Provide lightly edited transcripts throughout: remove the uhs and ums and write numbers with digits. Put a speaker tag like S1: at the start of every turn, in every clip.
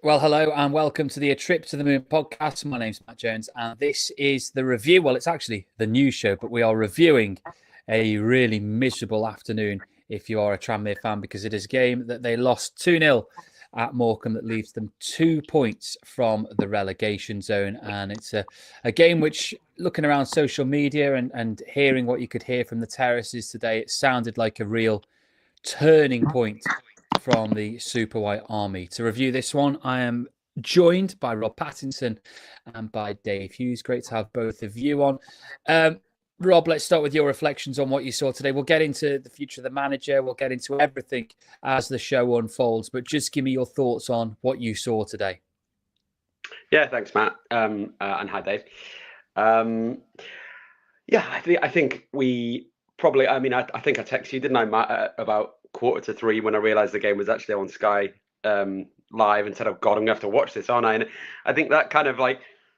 S1: Well, hello and welcome to the A Trip to the Moon podcast. My name's Matt Jones and this is the review. Well, it's actually the news show, but we are reviewing a really miserable afternoon if you are a Tranmere fan, because it is a game that they lost 2-0 at Morecambe that leaves them 2 points from the relegation zone. And it's a game which, looking around social media and hearing what you could hear from the terraces today, it sounded like a real turning point from the Super White Army. To review this one, I am joined by Rob Pattinson and by Dave Hughes. Great to have both of you on. Rob, let's start with your reflections on what you saw today. We'll get into the future of the manager. We'll get into everything as the show unfolds, but just give me your thoughts on what you saw today.
S2: Yeah, thanks, Matt. And hi, Dave. I think we probably, I think I texted you, didn't I, Matt, about 2:45 when I realised the game was actually on Sky live and said, oh God, I'm going to have to watch this, aren't I? And I think that kind of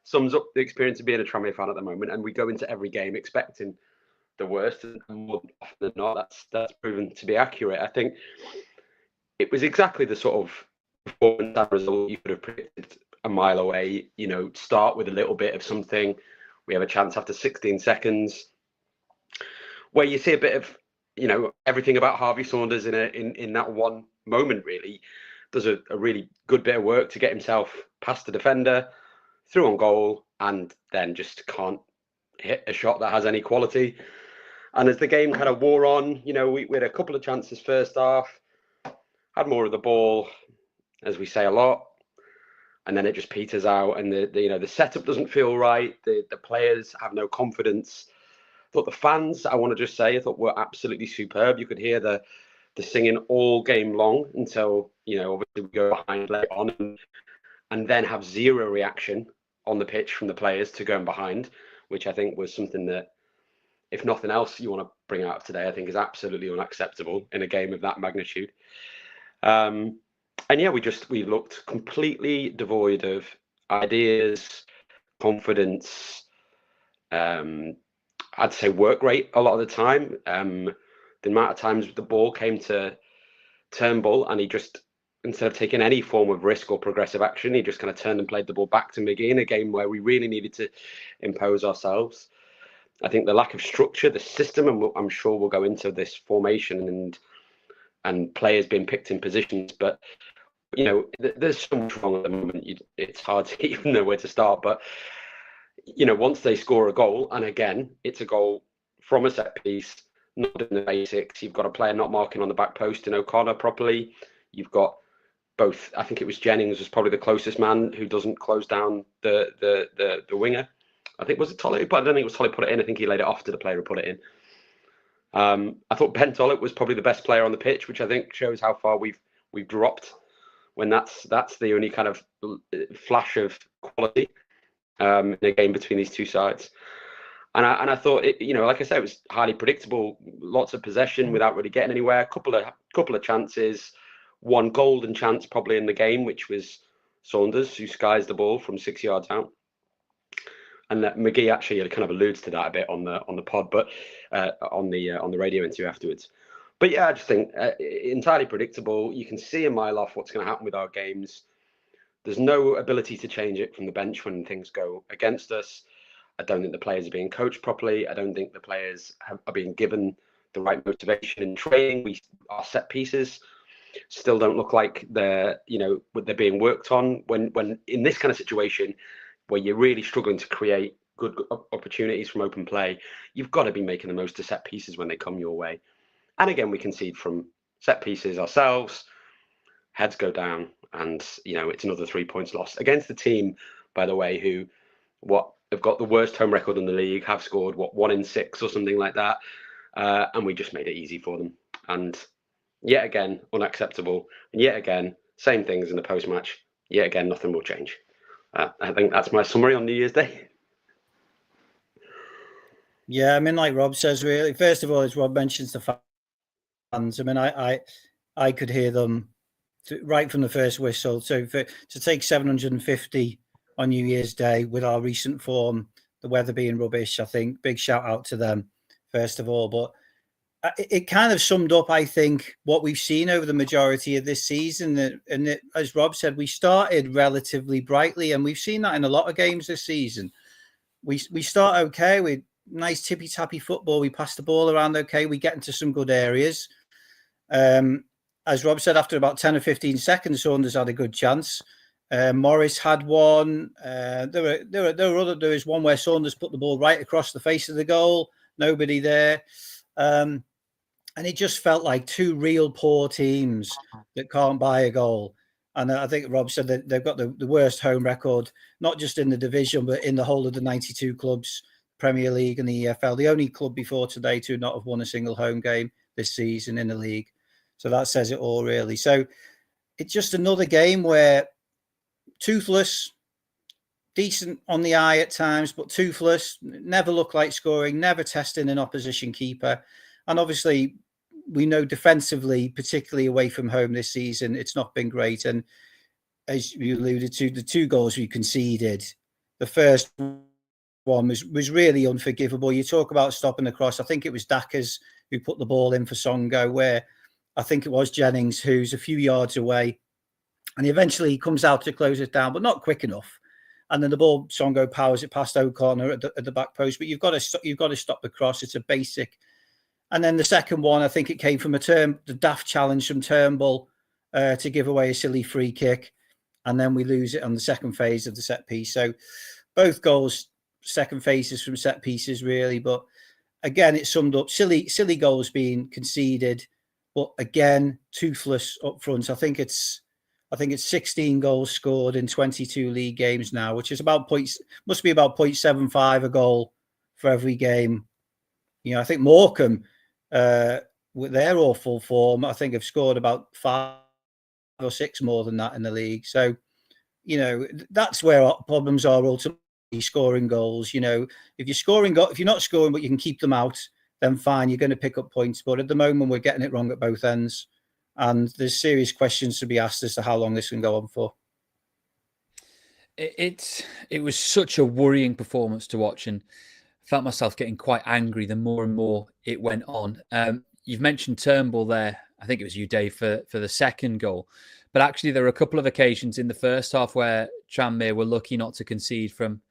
S2: sums up the experience of being a Tranmere fan at the moment. And we go into every game expecting the worst, and more often than not, that's proven to be accurate. I think it was exactly the sort of performance and result you could have predicted a mile away. Start with a little bit of something. We have a chance after 16 seconds where you see a bit of, everything about Harvey Saunders in that one moment. Really does a really good bit of work to get himself past the defender, through on goal, and then just can't hit a shot that has any quality. And as the game kind of wore on, we had a couple of chances first half, had more of the ball, as we say a lot, and then it just peters out, and the setup doesn't feel right. The players have no confidence. I thought the fans, I want to just say, I thought were absolutely superb. You could hear the singing all game long until, obviously we go behind late on, and then have zero reaction on the pitch from the players to going behind, which I think was something that, if nothing else you want to bring out today, I think is absolutely unacceptable in a game of that magnitude. And yeah, we looked completely devoid of ideas, confidence, I'd say work rate a lot of the time. The amount of times the ball came to Turnbull and he just, instead of taking any form of risk or progressive action, he just kind of turned and played the ball back to McGee in a game where we really needed to impose ourselves. I think the lack of structure, the system, and I'm sure we'll go into this formation and players being picked in positions, but there's so much wrong at the moment. It's hard to even know where to start. But once they score a goal, and again, it's a goal from a set piece, not in the basics. You've got a player not marking on the back post in O'Connor properly. You've got both. I think it was Jennings was probably the closest man who doesn't close down the winger. I think was it Tolle, but I don't think it was Tolle put it in. I think he laid it off to the player who put it in. I thought Ben Tollett was probably the best player on the pitch, which I think shows how far we've dropped. When that's the only kind of flash of quality in a game between these two sides. And I thought it, like I said, it was highly predictable. Lots of possession without really getting anywhere. A couple of chances. One golden chance probably in the game, which was Saunders, who skies the ball from 6 yards out. And that McGee actually kind of alludes to that a bit on the pod, but on the radio interview afterwards. But yeah, I just think entirely predictable. You can see a mile off what's going to happen with our games. There's no ability to change it from the bench when things go against us. I don't think the players are being coached properly. I don't think the players are being given the right motivation in training. Our set pieces still don't look like they're being worked on. When in this kind of situation where you're really struggling to create good opportunities from open play, you've got to be making the most of set pieces when they come your way. And again, we concede from set pieces ourselves. Heads go down, and it's another 3 points lost against the team, by the way, who have got the worst home record in the league, have scored 1 in 6 or something like that, and we just made it easy for them. And yet again, unacceptable. And yet again, same things in the post-match. Yet again, nothing will change. I think that's my summary on New Year's Day.
S3: Yeah, like Rob says, really. First of all, as Rob mentions the fans, I could hear them right from the first whistle. So to take 750 on New Year's Day with our recent form, the weather being rubbish, I think big shout out to them first of all. But it kind of summed up, I think, what we've seen over the majority of this season. And as Rob said, we started relatively brightly, and we've seen that in a lot of games this season. We start okay with nice tippy-tappy football. We pass the ball around okay. We get into some good areas. As Rob said, after about 10 or 15 seconds, Saunders had a good chance. Morris had one. There was one where Saunders put the ball right across the face of the goal. Nobody there. And it just felt like two real poor teams that can't buy a goal. And I think Rob said that they've got the worst home record, not just in the division, but in the whole of the 92 clubs, Premier League and the EFL. The only club before today to not have won a single home game this season in the league. So that says it all, really. So it's just another game where toothless, decent on the eye at times, but toothless, never looked like scoring, never testing an opposition keeper. And obviously, we know defensively, particularly away from home this season, it's not been great. And as you alluded to, the 2 goals we conceded, the first one was really unforgivable. You talk about stopping the cross. I think it was Dackers who put the ball in for Songo, where I think it was Jennings who's a few yards away. And eventually he comes out to close it down, but not quick enough. And then the ball, Songo powers it past O'Connor at the back post. But you've got to stop the cross. It's a basic. And then the second one, I think it came from the daft challenge from Turnbull to give away a silly free kick. And then we lose it on the second phase of the set piece. So both goals, second phases from set pieces, really. But again, it summed up silly goals being conceded. But again, toothless up front. I think it's 16 goals scored in 22 league games now, which is must be about 0.75 a goal for every game. You know, I think Morecambe, with their awful form, I think have scored about 5 or 6 more than that in the league. So, you know, that's where our problems are ultimately, scoring goals. You know, if you're not scoring, but you can keep them out, then fine, you're going to pick up points. But at the moment, we're getting it wrong at both ends. And there's serious questions to be asked as to how long this can go on for.
S1: It was such a worrying performance to watch, and felt myself getting quite angry the more and more it went on. You've mentioned Turnbull there. I think it was you, Dave, for the second goal. But actually, there were a couple of occasions in the first half where Tranmere were lucky not to concede from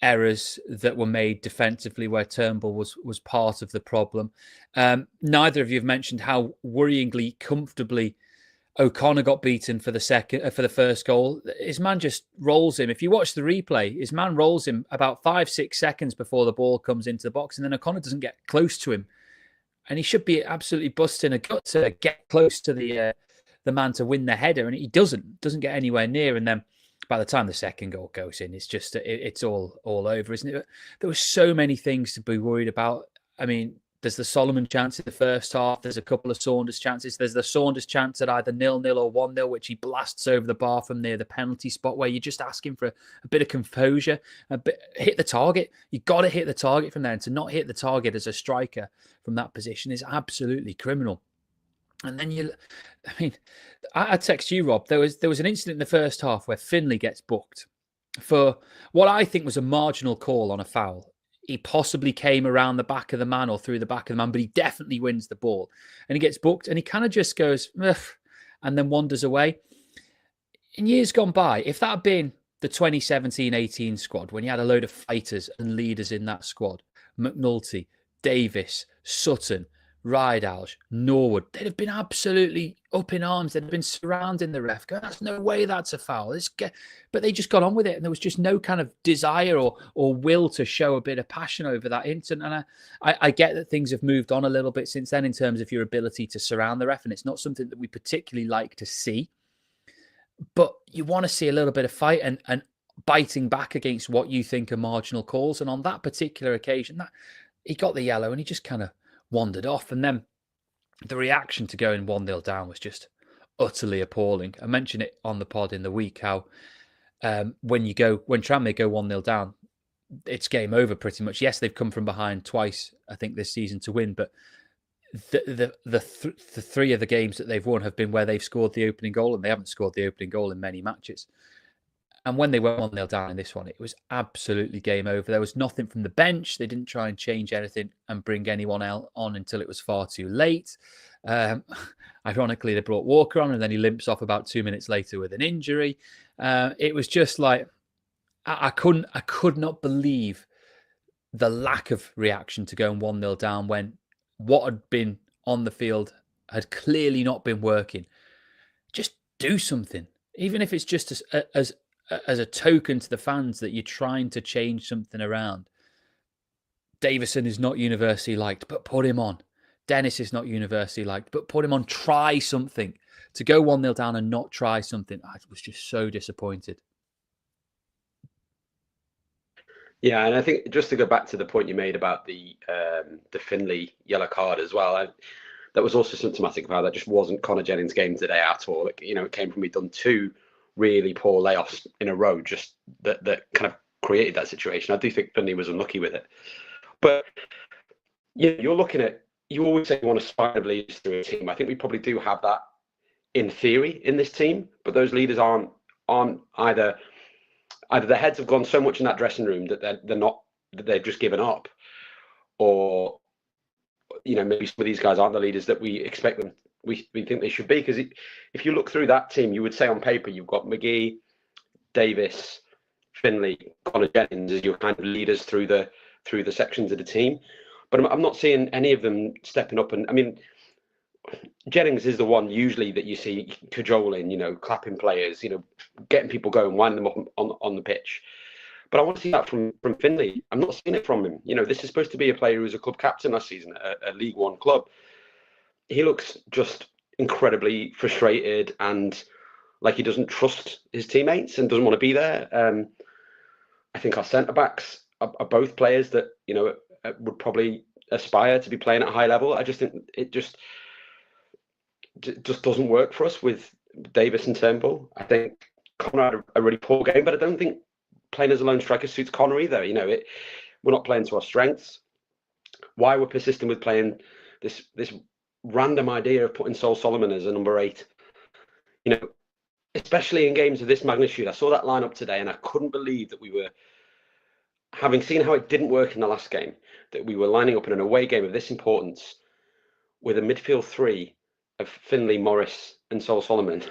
S1: errors that were made defensively, where Turnbull was part of the problem. Neither of you have mentioned how worryingly comfortably O'Connor got beaten for the first goal. His man just rolls him. If you watch the replay, his man rolls him about 5-6 seconds before the ball comes into the box, and then O'Connor doesn't get close to him, and he should be absolutely busting a gut to get close to the man to win the header, and he doesn't get anywhere near. And then by the time the second goal goes in, it's just it's all over, isn't it? But there were so many things to be worried about. I mean, there's the Solomon chance in the first half. There's a couple of Saunders chances. There's the Saunders chance at either 0-0 or 1-0, which he blasts over the bar from near the penalty spot, where you're just asking for a bit of composure, hit the target. You got to hit the target from there, and to not hit the target as a striker from that position is absolutely criminal. And then I text you, Rob. There was an incident in the first half where Finlay gets booked for what I think was a marginal call on a foul. He possibly came around the back of the man or through the back of the man, but he definitely wins the ball. And he gets booked, and he kind of just goes, ugh, and then wanders away. In years gone by, if that had been the 2017-18 squad, when you had a load of fighters and leaders in that squad, McNulty, Davis, Sutton, Ridehalgh, Norwood, they'd have been absolutely up in arms. They'd have been surrounding the ref, going, "That's no way that's a foul." But they just got on with it, and there was just no kind of desire or will to show a bit of passion over that incident. And I get that things have moved on a little bit since then in terms of your ability to surround the ref, and it's not something that we particularly like to see. But you want to see a little bit of fight and biting back against what you think are marginal calls. And on that particular occasion, he got the yellow, and he just kind of wandered off. And then the reaction to going 1-0 down was just utterly appalling. I mentioned it on the pod in the week how when Tranmere go 1-0 down, it's game over pretty much. Yes, they've come from behind twice, I think, this season to win, but the 3 of the games that they've won have been where they've scored the opening goal, and they haven't scored the opening goal in many matches. And when they went 1-0 down in this one, it was absolutely game over. There was nothing from the bench. They didn't try and change anything and bring anyone else on until it was far too late. Ironically, they brought Walker on, and then he limps off about 2 minutes later with an injury. It was just like, I could not believe the lack of reaction to going 1-0 down when what had been on the field had clearly not been working. Just do something, even if it's just as a token to the fans that you're trying to change something around. Davison is not universally liked, but put him on. Dennis is not universally liked, but put him on. Try something. To go 1-0 down and not try something, I was just so disappointed.
S2: Yeah, and I think just to go back to the point you made about the Finley yellow card as well, that was also symptomatic of how that just wasn't Connor Jennings' game today at all. It came from he'd done 2 really poor layoffs in a row, just that kind of created that situation. I do think Finley was unlucky with it. But you're looking at, you always say you want to aspire to leaders through a team. I think we probably do have that in theory in this team, but those leaders aren't either their heads have gone so much in that dressing room that they've just given up, or maybe some of these guys aren't the leaders that we expect them. We think they should be, because if you look through that team, you would say on paper you've got McGee, Davis, Finley, Connor Jennings as your kind of leaders through the sections of the team, but I'm not seeing any of them stepping up. And I mean, Jennings is the one usually that you see cajoling, clapping players, getting people going, winding them up on the pitch. But I want to see that from Finley. I'm not seeing it from him. This is supposed to be a player who's a club captain last season at a League One club. He looks just incredibly frustrated and like he doesn't trust his teammates and doesn't want to be there. I think our centre backs are both players that would probably aspire to be playing at a high level. I just think it just doesn't work for us with Davis and Turnbull. I think Connor had a really poor game, but I don't think playing as a lone striker suits Connor either. We're not playing to our strengths. Why we're persisting with playing this random idea of putting Sol Solomon as a number 8, especially in games of this magnitude. I saw that lineup today and I couldn't believe that we were, having seen how it didn't work in the last game, that we were lining up in an away game of this importance with a midfield 3 of Finley, Morris and Sol Solomon.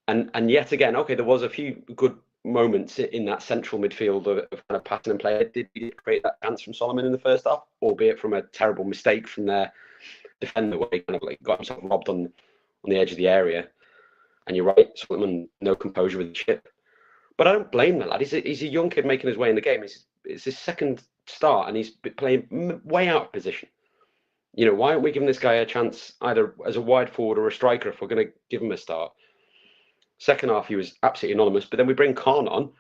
S2: And yet again, okay, there was a few good moments in that central midfield of kind of passing and play. Did create that chance from Solomon in the first half, albeit from a terrible mistake from their defender where he kind of like got himself robbed on the edge of the area. And you're right, Solomon, no composure with the chip. But I don't blame the lad. He's a young kid making his way in the game. It's his second start and he's playing way out of position. Why aren't we giving this guy a chance either as a wide forward or a striker if we're going to give him a start? Second half, he was absolutely anonymous. But then we bring Khan on.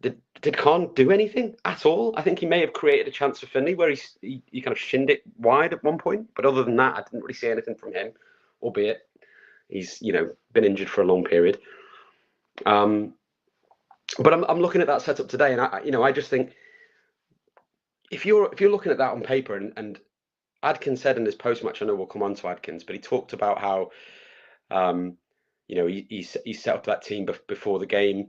S2: Did Khan do anything at all? I think he may have created a chance for Finley where he kind of shinned it wide at one point. But other than that, I didn't really see anything from him, albeit he's been injured for a long period. But I'm looking at that setup today, and I just think if you're looking at that on paper, and Adkins said in his post match, I know we'll come on to Adkins, but he talked about how he set up that team before the game,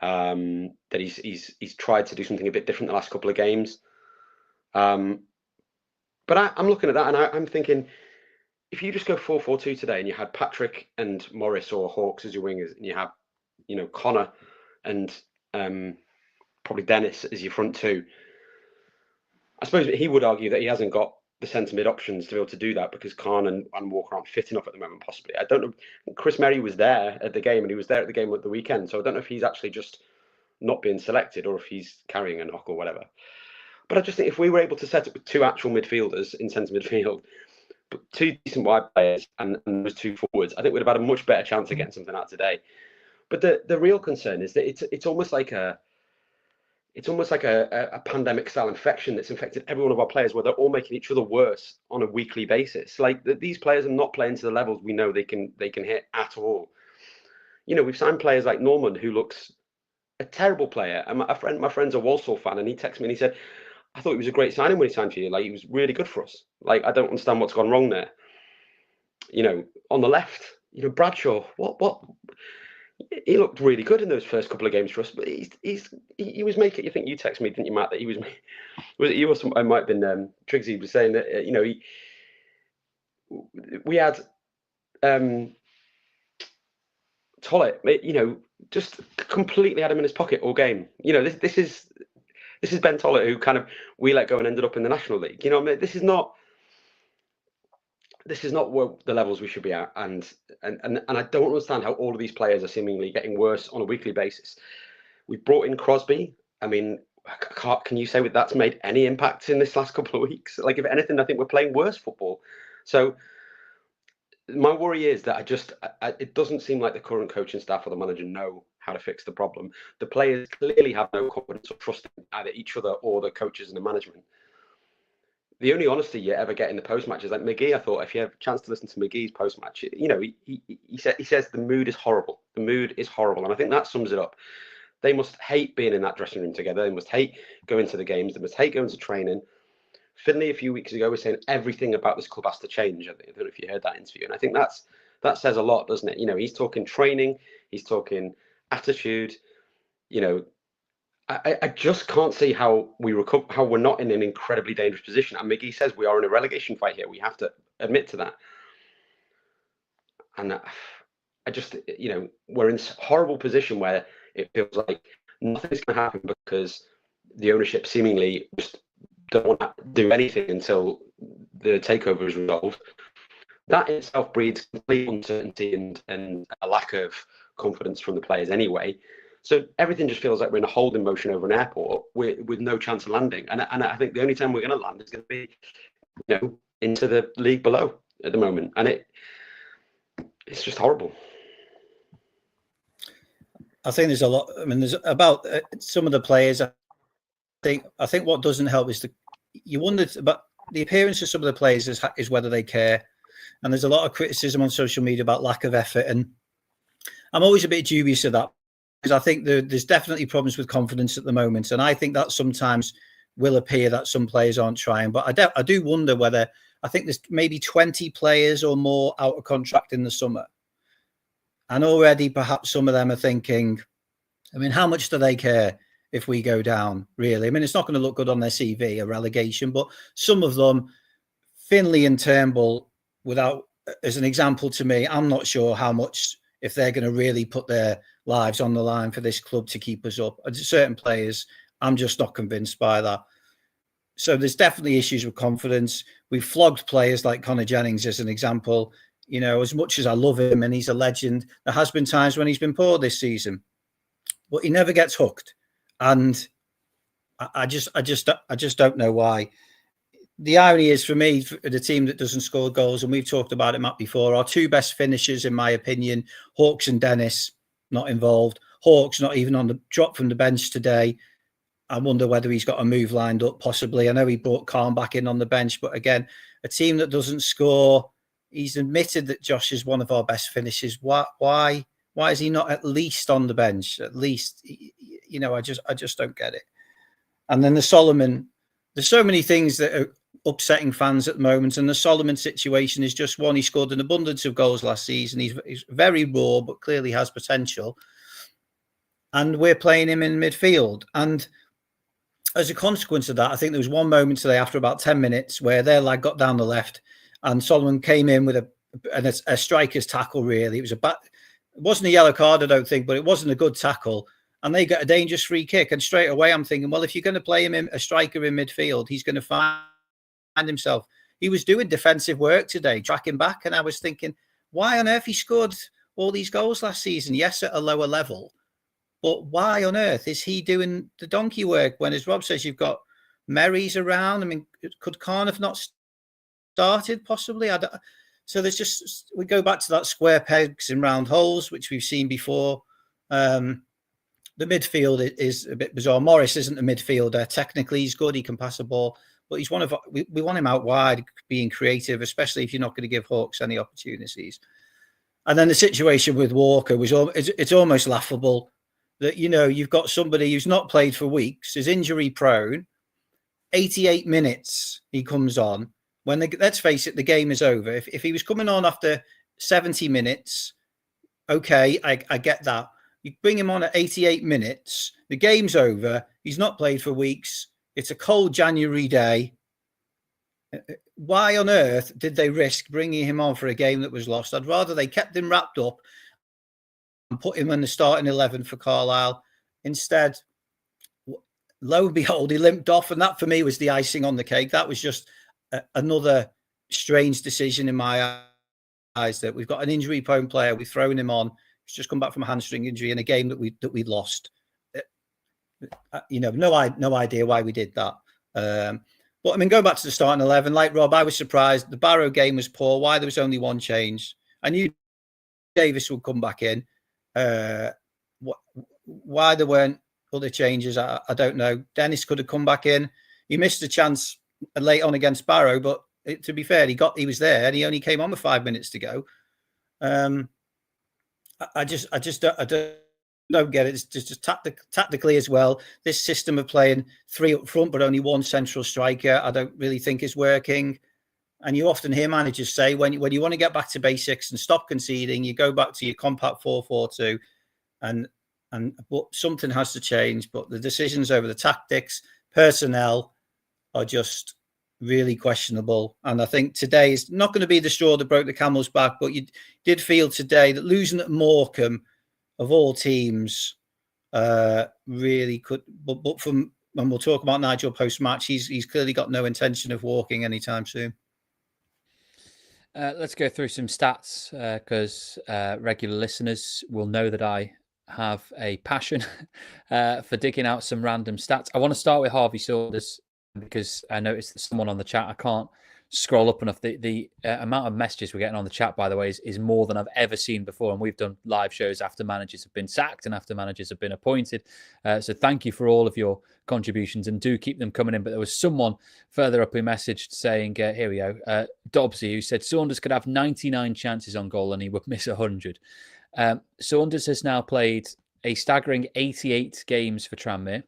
S2: that he's tried to do something a bit different the last couple of games. But I'm looking at that and I'm thinking, if you just go 4-4-2 today and you had Patrick and Morris or Hawks as your wingers, and you have Connor and probably Dennis as your front 2, I suppose he would argue that he hasn't got the centre mid options to be able to do that because Khan and Walker aren't fit enough at the moment, possibly. I don't know. Chris Merry was there at the game and he was there at the game at the weekend. So I don't know if he's actually just not being selected or if he's carrying a knock or whatever. But I just think if we were able to set up with 2 actual midfielders in centre midfield, but 2 decent wide players and those 2 forwards, I think we'd have had a much better chance of getting something out today. But the real concern is that it's almost like a pandemic style infection that's infected every one of our players, where they're all making each other worse on a weekly basis. Like these players are not playing to the levels we know they can hit at all. We've signed players like Norman, who looks a terrible player. And my friend's a Walsall fan, and he texted me and he said, I thought he was a great signing when he signed for you. Like, he was really good for us. Like, I don't understand what's gone wrong there. On the left, Bradshaw, what? he looked really good in those first couple of games for us. But he was making. I think you texted me, didn't you, Matt? That he was it you or some? I might have been Triggsy was saying that we had Tollett, just completely had him in his pocket all game. This is Ben Tollett, who kind of we let go and ended up in the National League. This is not what the levels we should be at, and I don't understand how all of these players are seemingly getting worse on a weekly basis. We brought in Crosby. I mean, can you say that's made any impact in this last couple of weeks? Like, if anything, I think we're playing worse football. So my worry is that it doesn't seem like the current coaching staff or the manager know how to fix the problem. The players clearly have no confidence or trust in either each other or the coaches and the management. The only honesty you ever get in the post-match is like McGee. I thought if you have a chance to listen to McGee's post-match, he says the mood is horrible. The mood is horrible. And I think that sums it up. They must hate being in that dressing room together. They must hate going to the games. They must hate going to training. Finlay a few weeks ago was saying everything about this club has to change. I don't know if you heard that interview, and I think that says a lot, doesn't it? He's talking training, he's talking attitude. I just can't see how how we're not in an incredibly dangerous position. And McGee says we are in a relegation fight here. We have to admit to that. And I just, we're in a horrible position where it feels like nothing's going to happen because the ownership seemingly just don't want to do anything until the takeover is resolved. That in itself breeds complete uncertainty and a lack of confidence from the players anyway. So everything just feels like we're in a holding motion over an airport with no chance of landing. And I think the only time we're going to land is going to be, into the league below at the moment. And it's just horrible.
S3: I think there's a lot. I mean, there's about some of the players. I think what doesn't help is you wonder about the appearance of some of the players is whether they care. And there's a lot of criticism on social media about lack of effort. And I'm always a bit dubious of that because I think there's definitely problems with confidence at the moment. And I think that sometimes will appear that some players aren't trying. But I do wonder whether I think there's maybe 20 players or more out of contract in the summer. And already perhaps some of them are thinking, I mean, how much do they care if we go down, really? I mean, it's not going to look good on their CV, a relegation, but some of them, Finlay and Turnbull, as an example to me, I'm not sure how much, if they're going to really put their lives on the line for this club to keep us up. Certain players, I'm just not convinced by that. So there's definitely issues with confidence. We've flogged players like Connor Jennings as an example. As much as I love him and he's a legend, there has been times when he's been poor this season, but he never gets hooked. And I just don't know why. The irony is, for me, for the team that doesn't score goals, and we've talked about it, Matt, before, our two best finishers, in my opinion, Hawks and Dennis, not involved. Hawks not even on the drop from the bench today. I wonder whether he's got a move lined up, possibly. I know he brought Khan back in on the bench, but again, a team that doesn't score. He's admitted that Josh is one of our best finishers. Why is he not at least on the bench? At least, I just don't get it. And then the Solomon, there's so many things that are upsetting fans at the moment. And the Solomon situation is just one. He scored an abundance of goals last season. He's very raw, but clearly has potential. And we're playing him in midfield. And as a consequence of that, I think there was one moment today after about 10 minutes where their lad got down the left and Solomon came in with a striker's tackle, really. It wasn't a yellow card, I don't think, but it wasn't a good tackle. And they got a dangerous free kick. And straight away, I'm thinking, well, if you're going to play him a striker in midfield, he's going to find himself. He was doing defensive work today, tracking back. And I was thinking, why on earth he scored all these goals last season? Yes, at a lower level. But why on earth is he doing the donkey work when, as Rob says, you've got Merry's around? I mean, could Khan have not started possibly? So there's just, we go back to that square pegs in round holes, which we've seen before. The midfield is a bit bizarre. Morris isn't a midfielder. Technically, he's good. He can pass a ball, but he's we want him out wide, being creative, especially if you're not going to give Hawks any opportunities. And then the situation with Walker it's almost laughable that, you've got somebody who's not played for weeks, is injury prone. 88 minutes he comes on. Let's face it, the game is over. If he was coming on after 70 minutes, okay, I get that. You bring him on at 88 minutes, the game's over, he's not played for weeks, it's a cold January day. Why on earth did they risk bringing him on for a game that was lost? I'd rather they kept him wrapped up and put him in the starting 11 for Carlisle. Instead, lo and behold, he limped off, and that for me was the icing on the cake. That was just another strange decision in my eyes, that we've got an injury-prone player, we've thrown him on, he's just come back from a hamstring injury in a game that we lost. No idea why we did that. But I mean, going back to the starting 11, like Rob, I was surprised. The Barrow game was poor. Why there was only one change? I knew Davis would come back in. Why there weren't other changes, I don't know. Dennis could have come back in. He missed a chance late on against Barrow, but to be fair, he was there and he only came on with 5 minutes to go. I don't get it. It's just tactically as well. This system of playing 3 up front but only 1 central striker, I don't really think is working. And you often hear managers say when you want to get back to basics and stop conceding, you go back to your compact 4-4-2, but something has to change. But the decisions over the tactics, personnel, are just really questionable. And I think today is not going to be the straw that broke the camel's back. But you did feel today that losing at Morecambe, of all teams, really could. But from when we'll talk about Nigel post match, he's clearly got no intention of walking anytime soon.
S1: Let's go through some stats because regular listeners will know that I have a passion for digging out some random stats. I want to start with Harvey Saunders because I noticed that someone on the chat, I can't scroll up enough. The amount of messages we're getting on the chat, by the way, is more than I've ever seen before. And we've done live shows after managers have been sacked and after managers have been appointed. So thank you for all of your contributions and do keep them coming in. But there was someone further up who messaged saying, here we go, Dobbsy, who said Saunders could have 99 chances on goal and he would miss 100. Saunders has now played a staggering 88 games for Tranmere.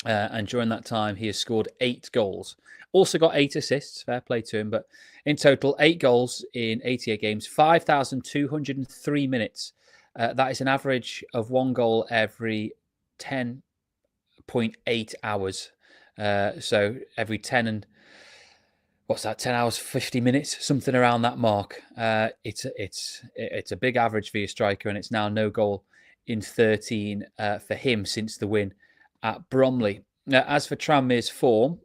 S1: And during that time, he has scored 8 goals. Also got 8 assists, fair play to him. But in total, 8 goals in 88 games, 5,203 minutes. That is an average of 1 goal every 10.8 hours. So every 10 hours, 50 minutes, something around that mark. It's a big average for your striker, and it's now no goal in 13 for him since the win at Bromley. Now, as for Tranmere's form,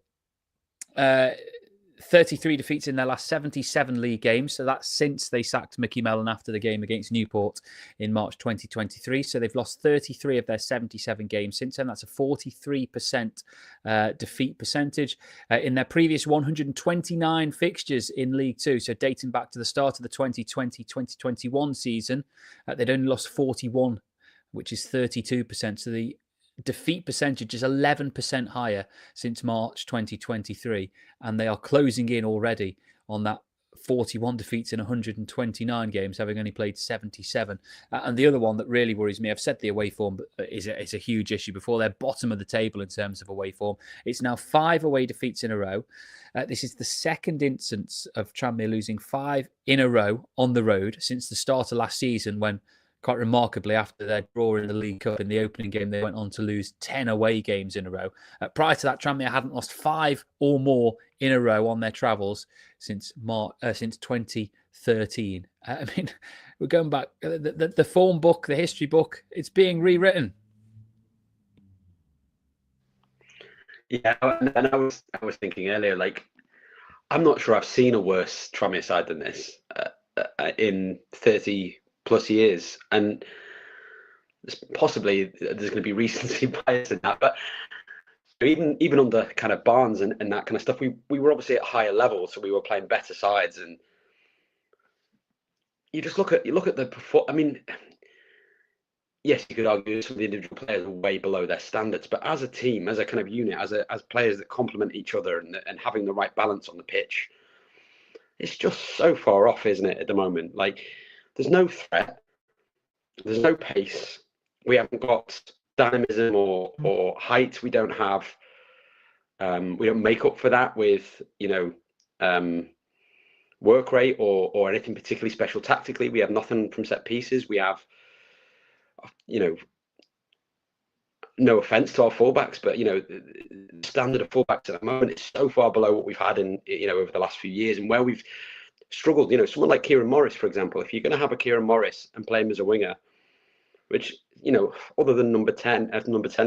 S1: 33 defeats in their last 77 league games. So that's since they sacked Mickey Mellon after the game against Newport in March 2023. So they've lost 33 of their 77 games since then. That's a 43% defeat percentage. In their previous 129 fixtures in League Two, so dating back to the start of the 2020-2021 season, they'd only lost 41, which is 32%. So the defeat percentage is 11% higher since March 2023, and they are closing in already on that 41 defeats in 129 games, having only played 77. And the other one that really worries me, I've said the away form is a huge issue before. They're bottom of the table in terms of away form. It's now 5 away defeats in a row. This is the second instance of Tranmere losing 5 in a row on the road since the start of last season, when quite remarkably, after their draw in the League Cup in the opening game, they went on to lose 10 away games in a row. Prior to that, Tranmere hadn't lost 5 or more in a row on their travels since 2013. I mean, we're going back. The form book, the history book, it's being rewritten.
S2: Yeah, and I was thinking earlier, like, I'm not sure I've seen a worse Tranmere side than this in 30 plus years, and possibly there's going to be recency bias in that, but even under kind of Barnes and that kind of stuff, we were obviously at higher levels, so we were playing better sides, and you look at the performance. I mean, yes, you could argue some of the individual players are way below their standards, but as a team, as a kind of unit, as players that complement each other and having the right balance on the pitch, it's just so far off, isn't it, at the moment? Like, there's no threat, there's no pace, we haven't got dynamism or height. We don't make up for that with work rate or anything particularly special tactically. We have nothing from set pieces. We have, no offense to our fullbacks, but the standard of fullbacks at the moment is so far below what we've had in over the last few years, and where we've struggled. Someone like Kieran Morris, for example, if you're going to have a Kieran Morris and play him as a winger, which other than number 10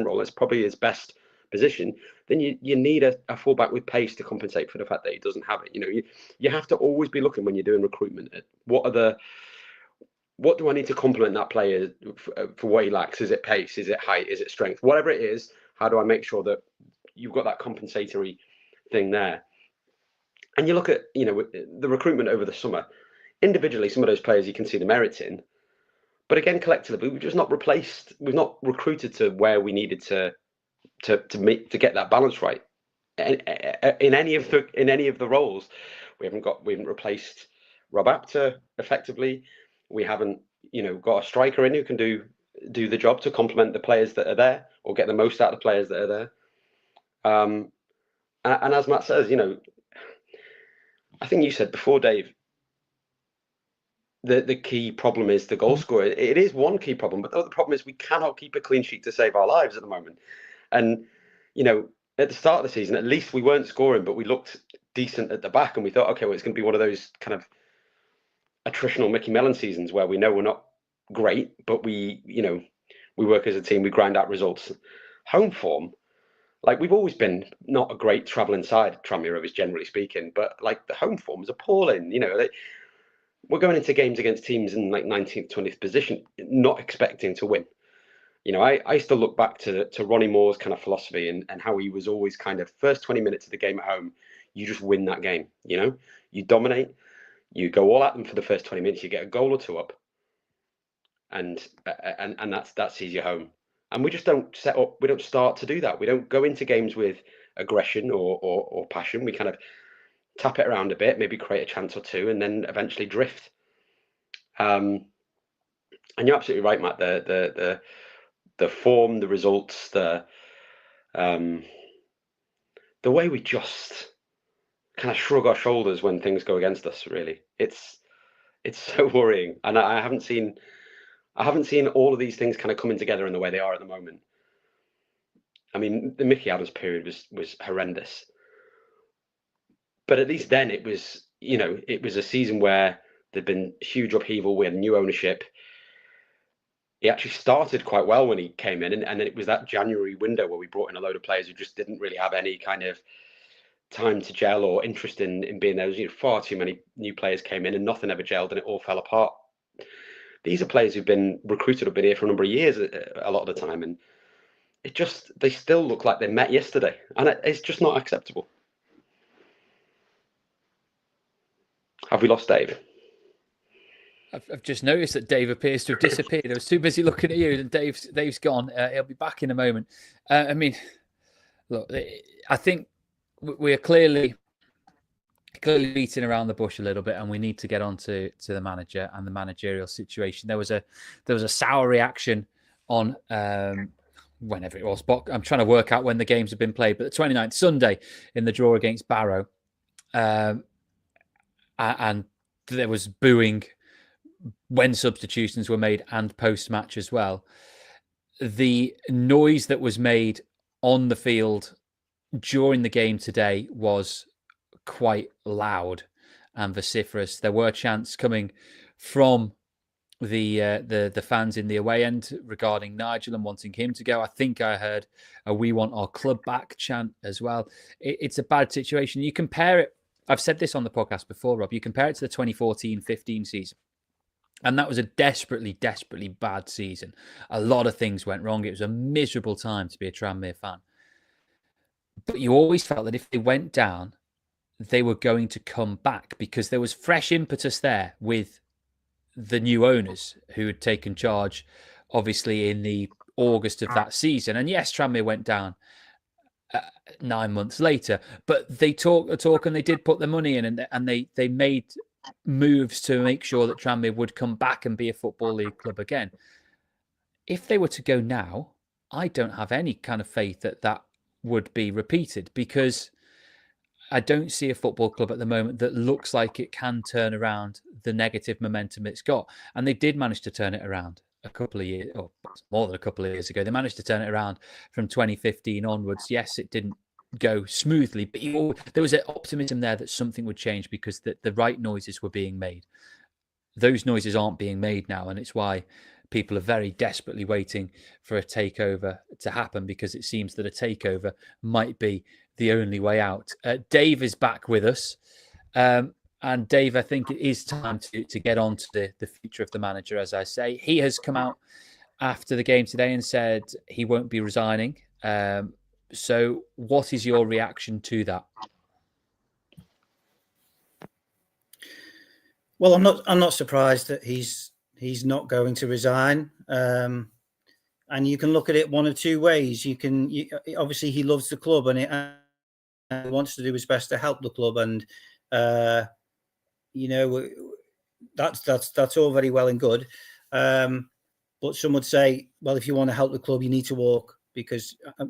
S2: role, it's probably his best position, then you need a fullback with pace to compensate for the fact that he doesn't have it. You have to always be looking when you're doing recruitment at what do I need to complement that player for what he lacks? Is it pace? Is it height? Is it strength? Whatever it is, how do I make sure that you've got that compensatory thing there? And you look at, the recruitment over the summer. Individually, some of those players you can see the merits in. But again, collectively, we've just not replaced. We've not recruited to where we needed to get that balance right. In any of the roles, we haven't replaced Rob Apter effectively. We haven't, got a striker in who can do the job to complement the players that are there, or get the most out of the players that are there. And as Matt says, I think you said before, Dave, the key problem is the goal scorer. It is one key problem, but the other problem is we cannot keep a clean sheet to save our lives at the moment. And, at the start of the season, at least we weren't scoring, but we looked decent at the back, and we thought, okay, well, it's going to be one of those kind of attritional Mickey Mellon seasons where we know we're not great, but we work as a team, we grind out results. Home form, like, we've always been not a great travelling side, Tranmere Rovers, generally speaking, but like the home form is appalling. We're going into games against teams in like 19th, 20th position, not expecting to win. I used to look back to Ronnie Moore's kind of philosophy and how he was always kind of first 20 minutes of the game at home, you just win that game. You dominate, you go all at them for the first 20 minutes, you get a goal or two up, and that sees you home. And we just don't we don't start to do that. We don't go into games with aggression or passion. We kind of tap it around a bit, maybe create a chance or two, and then eventually drift. And you're absolutely right, Matt. The form, the results, the way we just kind of shrug our shoulders when things go against us. Really, it's so worrying, and I haven't seen all of these things kind of coming together in the way they are at the moment. I mean, the Mickey Adams period was horrendous, but at least then it was a season where there'd been huge upheaval. We had new ownership. He actually started quite well when he came in, and then it was that January window where we brought in a load of players who just didn't really have any kind of time to gel or interest in being there. Far too many new players came in and nothing ever gelled, and it all fell apart. These are players who've been recruited or been here for a number of years a lot of the time, and they still look like they met yesterday, and it's just not acceptable. Have we lost Dave?
S1: I've just noticed that Dave appears to have disappeared. I was too busy looking at you, and Dave's gone. He'll be back in a moment. I mean, look, I think we are clearly beating around the bush a little bit, and we need to get on to the manager and the managerial situation. There was a sour reaction on whenever it was. But I'm trying to work out when the games have been played. But the 29th, Sunday, in the draw against Barrow, and there was booing when substitutions were made and post-match as well. The noise that was made on the field during the game today was quite loud and vociferous. There were chants coming from the fans in the away end regarding Nigel and wanting him to go. I think I heard a "We want our club back" chant as well. It's a bad situation. You compare it, I've said this on the podcast before, Rob, you compare it to the 2014-15 season. And that was a desperately, desperately bad season. A lot of things went wrong. It was a miserable time to be a Tranmere fan. But you always felt that if they went down, they were going to come back because there was fresh impetus there with the new owners who had taken charge, obviously, in the August of that season. And yes, Tranmere went down 9 months later, but they talk and they did put their money in, and they made moves to make sure that Tranmere would come back and be a Football League club again. If they were to go now, I don't have any kind of faith that would be repeated, because I don't see a football club at the moment that looks like it can turn around the negative momentum it's got. And they did manage to turn it around a couple of years, or more than a couple of years ago. They managed to turn it around from 2015 onwards. Yes, it didn't go smoothly, but there was an optimism there that something would change because the right noises were being made. Those noises aren't being made now, and it's why people are very desperately waiting for a takeover to happen, because it seems that a takeover might be the only way out. Dave is back with us. And Dave, I think it is time to get on to the future of the manager, as I say. He has come out after the game today and said he won't be resigning. So what is your reaction to that?
S3: Well, I'm not surprised that he's not going to resign. And you can look at it one of two ways. Obviously he loves the club and he wants to do his best to help the club, and that's all very well and good. But some would say, well, if you want to help the club, you need to walk,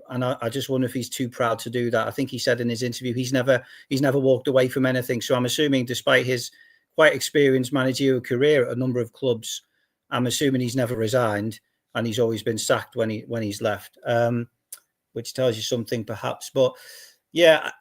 S3: and I just wonder if he's too proud to do that. I think he said in his interview he's never walked away from anything. So I'm assuming, despite his quite experienced managerial career at a number of clubs, I'm assuming he's never resigned, and he's always been sacked when he's left, which tells you something perhaps. But yeah,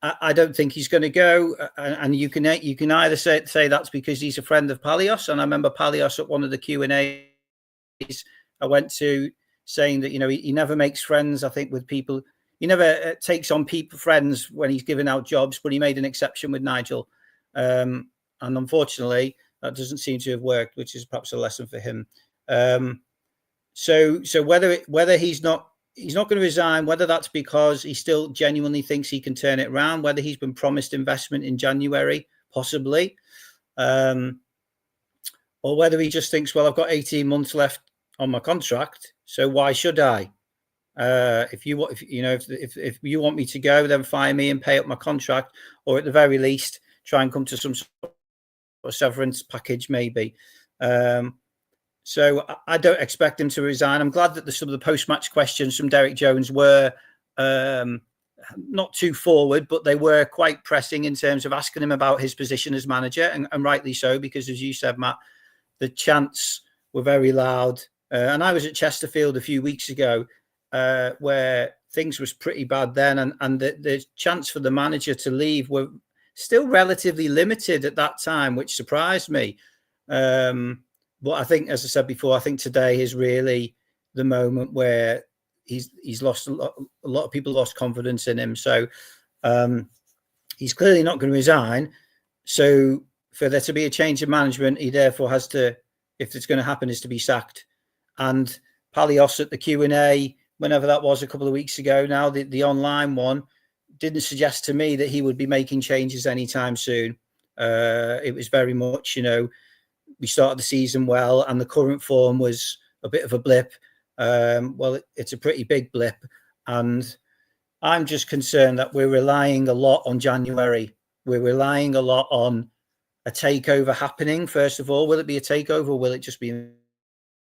S3: I don't think he's going to go, and you can either say that's because he's a friend of Palios, and I remember Palios at one of the Q&As I went to saying that he never makes friends, I think, with people. He never takes on friends when he's giving out jobs, but he made an exception with Nigel. And unfortunately, that doesn't seem to have worked, which is perhaps a lesson for him. So whether he's not going to resign, whether that's because he still genuinely thinks he can turn it around, whether he's been promised investment in January, possibly, or whether he just thinks, well, I've got 18 months left on my contract, so why should I? If you want me to go, then fire me and pay up my contract, or at the very least, try and come to some sort of severance package, maybe. So I don't expect him to resign. I'm glad that some of the post-match questions from Derek Jones were not too forward, but they were quite pressing in terms of asking him about his position as manager, and rightly so, because, as you said, Matt, the chants were very loud. And I was at Chesterfield a few weeks ago, where things was pretty bad then, and the chance for the manager to leave were still relatively limited at that time, which surprised me. But I think, as I said before, I think today is really the moment where he's lost a lot of people lost confidence in him. So he's clearly not going to resign. So for there to be a change in management, he therefore has to, if it's going to happen, is to be sacked. And Palios at the Q&A, whenever that was, a couple of weeks ago now, the online one, didn't suggest to me that he would be making changes anytime soon. It was very much, we started the season well, and the current form was a bit of a blip. Well, it's a pretty big blip, and I'm just concerned that we're relying a lot on January. We're relying a lot on a takeover happening. First of all, will it be a takeover, or will it just be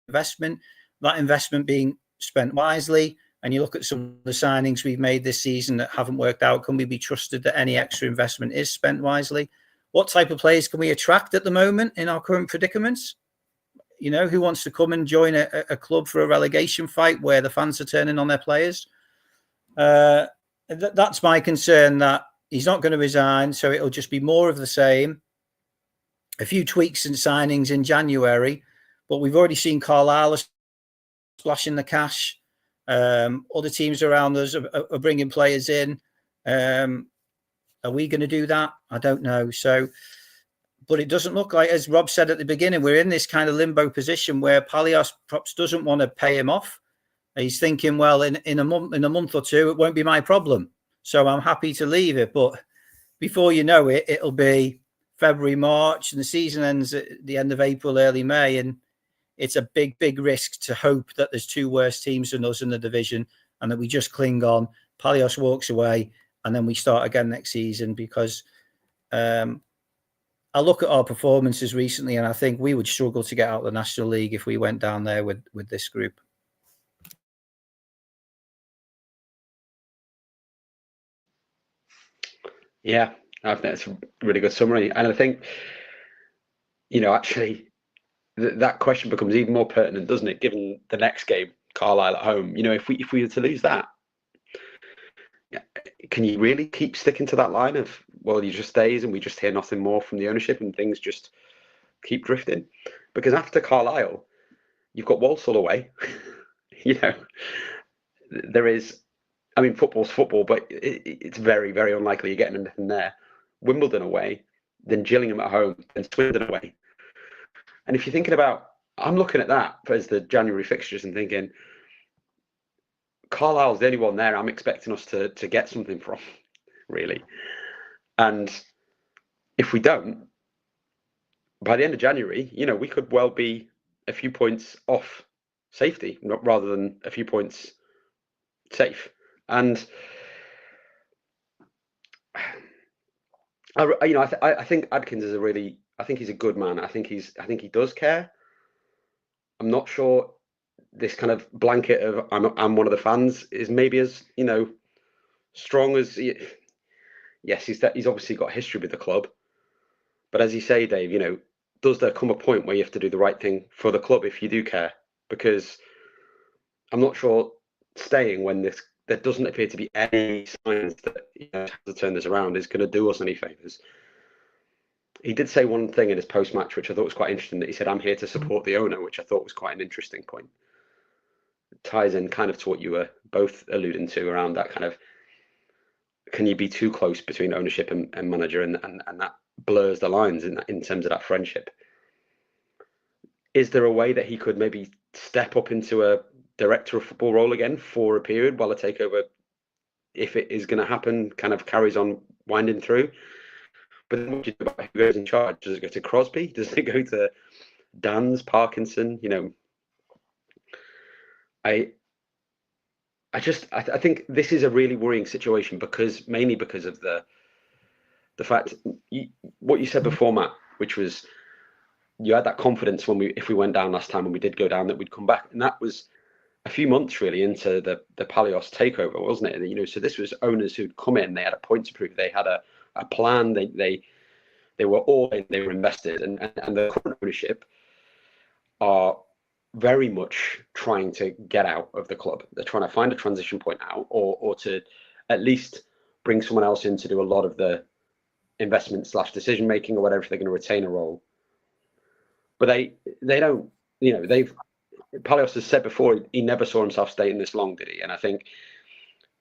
S3: investment? That investment being spent wisely. And you look at some of the signings we've made this season that haven't worked out. Can we be trusted that any extra investment is spent wisely? What type of players can we attract at the moment in our current predicaments? Who wants to come and join a club for a relegation fight where the fans are turning on their players? That's my concern, that he's not going to resign. So it'll just be more of the same. A few tweaks and signings in January, but we've already seen Carlisle splashing the cash. Other teams around us are bringing players in. Are we going to do that? I don't know. So, but it doesn't look like, as Rob said at the beginning, we're in this kind of limbo position where Palios perhaps doesn't want to pay him off. He's thinking, well, in a month or two, it won't be my problem, so I'm happy to leave it. But before you know it, it'll be February, March, and the season ends at the end of April, early May, and it's a big, big risk to hope that there's two worse teams than us in the division and that we just cling on. Palios walks away and then we start again next season, because I look at our performances recently and I think we would struggle to get out of the National League if we went down there with this group.
S2: Yeah, I think that's a really good summary. And I think, actually, that question becomes even more pertinent, doesn't it? Given the next game, Carlisle at home. If we were to lose that, can you really keep sticking to that line of, well, he just stays and we just hear nothing more from the ownership and things just keep drifting? Because after Carlisle, you've got Walsall away. There is, football's football, but it's very, very unlikely you're getting anything there. Wimbledon away, then Gillingham at home, then Swindon away. And if you're thinking about, I'm looking at that as the January fixtures and thinking, Carlisle's the only one there I'm expecting us to get something from, really. And if we don't, by the end of January, we could well be a few points off safety, rather than a few points safe. And I think Adkins is I think he's a good man. I think he does care. I'm not sure this kind of blanket of I'm one of the fans is maybe as strong as yes, he's obviously got history with the club, but as you say, Dave, does there come a point where you have to do the right thing for the club if you do care? Because I'm not sure staying when there doesn't appear to be any signs that to turn this around is going to do us any favours. He did say one thing in his post-match, which I thought was quite interesting, that he said, "I'm here to support the owner," which I thought was quite an interesting point. It ties in kind of to what you were both alluding to around that kind of, can you be too close between ownership and manager, and that blurs the lines in terms of that friendship. Is there a way that he could maybe step up into a director of football role again for a period while a takeover, if it is going to happen, kind of carries on winding through? But then what do you do about who goes in charge? Does it go to Crosby? Does it go to Dan's, Parkinson? I think this is a really worrying situation, mainly because of the fact, what you said before, Matt, which was you had that confidence if we went down last time and we did go down, that we'd come back, and that was a few months really into the Palios takeover, wasn't it? So this was owners who'd come in, they had a point to prove, they had a plan, they were all in, they were invested, and the current ownership are very much trying to get out of the club. They're trying to find a transition point out, or to at least bring someone else in to do a lot of the investment / decision making, or whatever, if they're going to retain a role. But they don't, Palios has said before, he never saw himself staying this long, did he? And I think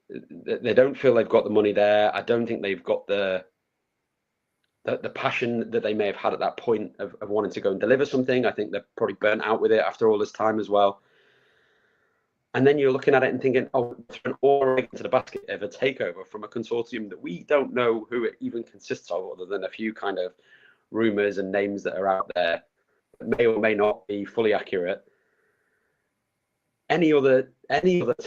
S2: they don't feel they've got the money there. I don't think they've got the passion that they may have had at that point of wanting to go and deliver something. I think they're probably burnt out with it after all this time as well. And then you're looking at it and thinking, oh, throw an all into the basket of a takeover from a consortium that we don't know who it even consists of, other than a few kind of rumours and names that are out there that may or may not be fully accurate. Any other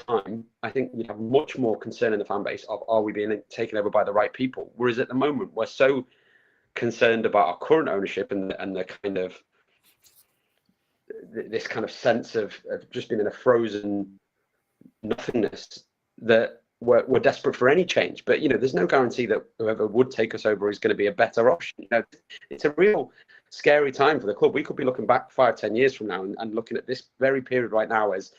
S2: time, I think we'd have much more concern in the fan base of, are we being taken over by the right people? Whereas at the moment, we're so concerned about our current ownership and the kind of this kind of sense of just being in a frozen nothingness, that we're desperate for any change. But there's no guarantee that whoever would take us over is going to be a better option. It's a real scary time for the club. We could be looking back 5-10 years from now and looking at this very period right now as,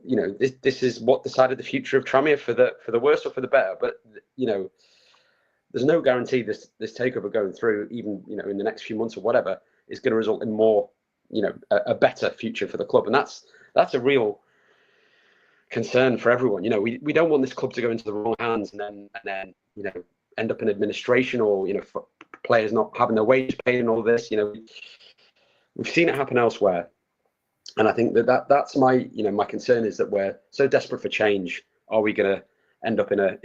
S2: this is what decided the future of Tranmere for the worse or for the better. But there's no guarantee this takeover going through, even in the next few months or whatever, is going to result in more, a better future for the club. And that's a real concern for everyone. We don't want this club to go into the wrong hands and then end up in administration, or for players not having their wage paid and all this. We've seen it happen elsewhere, and I think that's my my concern, is that we're so desperate for change. Are we going to end up in a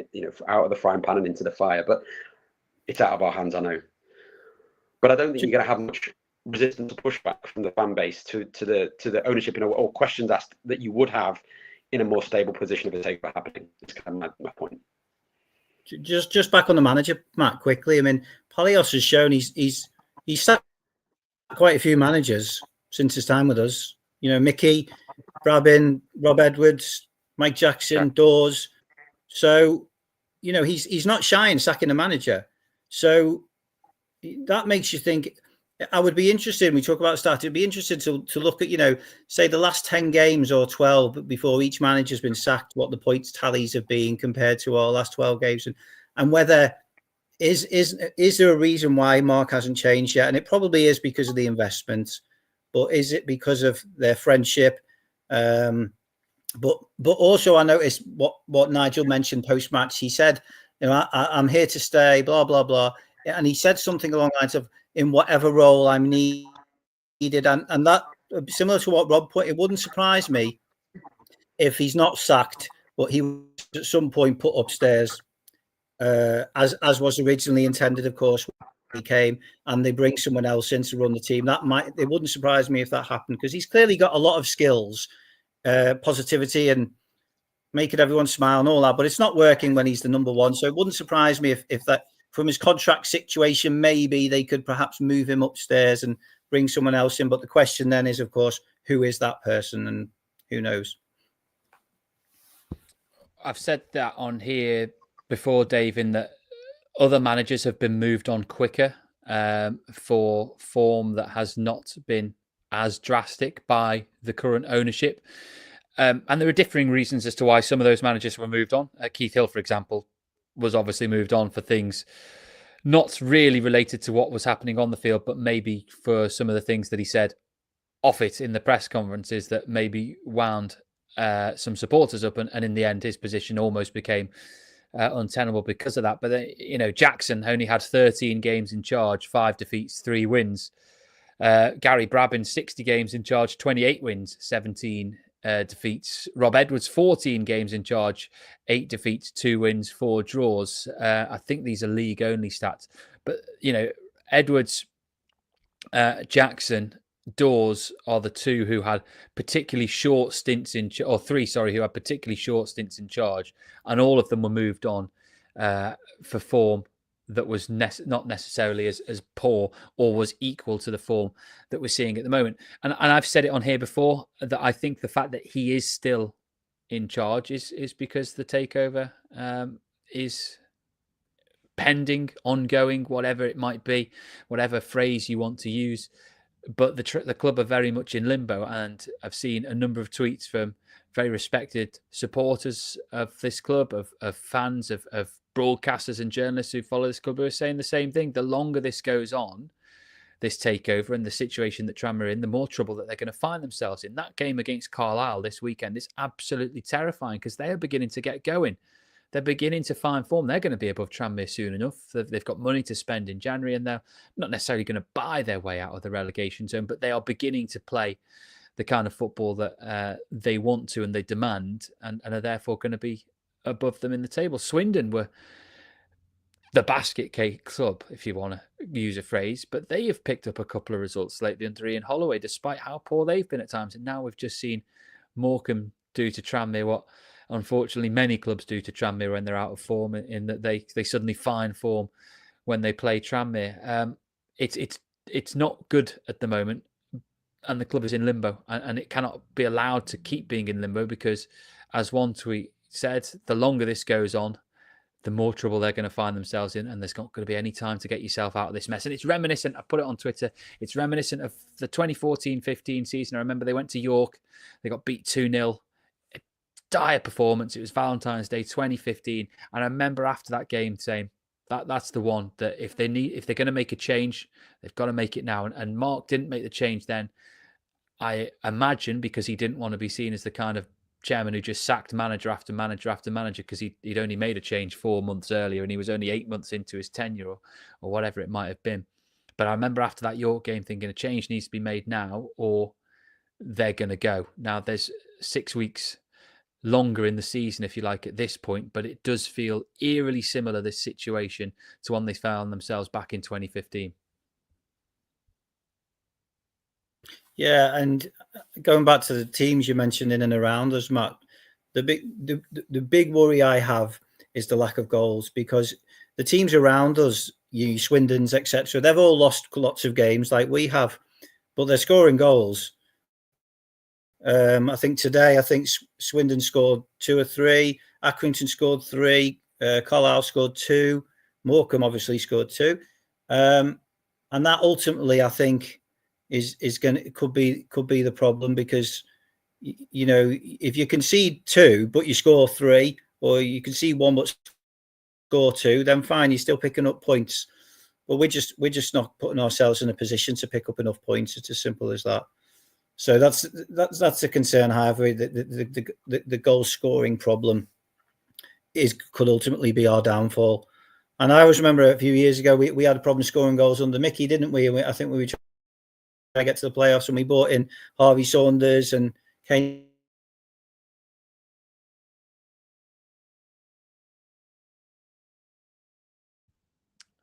S2: out of the frying pan and into the fire? But it's out of our hands, I know. But I don't think you're going to have much resistance or pushback from the fan base to the ownership, or questions asked that you would have in a more stable position of a takeover happening. That's kind of my point.
S3: Just back on the manager, Matt, quickly. I mean, Palios has shown he's sacked quite a few managers since his time with us. Mickey, Brabin, Rob Edwards, Mike Jackson, Dawes. So he's not shy in sacking a manager. So that makes you think. I would be interested, we talk about stats, it'd be interested to look at, say the last 10 games or 12 before each manager's been sacked, what the points tallies have been compared to our last 12 games, and whether is there a reason why Mark hasn't changed yet? And it probably is because of the investment, but is it because of their friendship? But also I noticed what Nigel mentioned post-match. He said, I'm here to stay, blah, blah, blah. And he said something along the lines of, in whatever role I'm needed. And that, similar to what Rob put, it wouldn't surprise me if he's not sacked, but he was at some point put upstairs, as was originally intended, of course, when he came, and they bring someone else in to run the team. It wouldn't surprise me if that happened, because he's clearly got a lot of skills, positivity and making everyone smile and all that, but it's not working when he's the number one. So it wouldn't surprise me if that, from his contract situation, maybe they could perhaps move him upstairs and bring someone else in. But the question then is, of course, who is that person, and who knows?
S1: I've said that on here before, Dave, in that other managers have been moved on quicker for form that has not been as drastic by the current ownership. And there are differing reasons as to why some of those managers were moved on. Keith Hill, for example, was obviously moved on for things not really related to what was happening on the field, but maybe for some of the things that he said off it in the press conferences that maybe wound some supporters up. And in the end, his position almost became untenable because of that. But, Jackson only had 13 games in charge, 5 defeats, 3 wins. Gary Brabin, 60 games in charge, 28 wins, 17 defeats. Rob Edwards, 14 games in charge, 8 defeats, 2 wins, 4 draws. I think these are league only stats. But, Edwards, Jackson, Dawes are the 2 who had particularly short stints who had particularly short stints in charge. And all of them were moved on for form that was not necessarily as poor or was equal to the form that we're seeing at the moment. And I've said it on here before that I think the fact that he is still in charge is because the takeover is pending, ongoing, whatever it might be, whatever phrase you want to use. But the club are very much in limbo, and I've seen a number of tweets from very respected supporters of this club, of fans, of broadcasters and journalists who follow this club, who are saying the same thing. The longer this goes on, this takeover and the situation that Tranmere are in, the more trouble that they're going to find themselves in. That game against Carlisle this weekend is absolutely terrifying because they are beginning to get going. They're beginning to find form. They're going to be above Tranmere soon enough. They've got money to spend in January, and they're not necessarily going to buy their way out of the relegation zone, but they are beginning to play the kind of football that they want to and they demand, and are therefore going to be above them in the table. Swindon were the basket cake club, if you want to use a phrase, but they have picked up a couple of results lately under Ian Holloway, despite how poor they've been at times. And now we've just seen Morecambe do to Tranmere what unfortunately many clubs do to Tranmere when they're out of form, in that they suddenly find form when they play Tranmere. It's not good at the moment, and the club is in limbo, and it cannot be allowed to keep being in limbo because, as one tweet said, the longer this goes on, the more trouble they're going to find themselves in, and there's not going to be any time to get yourself out of this mess. And it's reminiscent, I put it on Twitter, it's reminiscent of the 2014-15 season. I remember they went to York, they got beat 2-0, dire performance. It was Valentine's Day 2015, and I remember after that game saying that's the one that if they're going to make a change, they've got to make it now. And Mark didn't make the change then, I imagine, because he didn't want to be seen as the kind of chairman who just sacked manager after manager after manager because he'd only made a change 4 months earlier and he was only 8 months into his tenure or whatever it might have been. But I remember after that York game thinking a change needs to be made now or they're going to go. Now there's 6 weeks longer in the season, if you like, at this point, but it does feel eerily similar, this situation, to one they found themselves back in 2015.
S3: Yeah, and going back to the teams you mentioned in and around us, Matt, the big worry I have is the lack of goals, because the teams around us, you Swindons, etc., they've all lost lots of games like we have, but they're scoring goals. I think today, Swindon scored 2 or 3, Accrington scored 3, Carlisle scored 2. Morecambe obviously scored 2. And that ultimately, I think, could be the problem, because if you concede 2 but you score 3, or you concede 1 but score 2, then fine, you're still picking up points. But we're just not putting ourselves in a position to pick up enough points. It's as simple as that. So that's the concern I have. The goal scoring problem could ultimately be our downfall. And I always remember a few years ago we had a problem scoring goals under Mickey, didn't we? I think we were trying to get to the playoffs, and we brought in Harvey Saunders and Kane.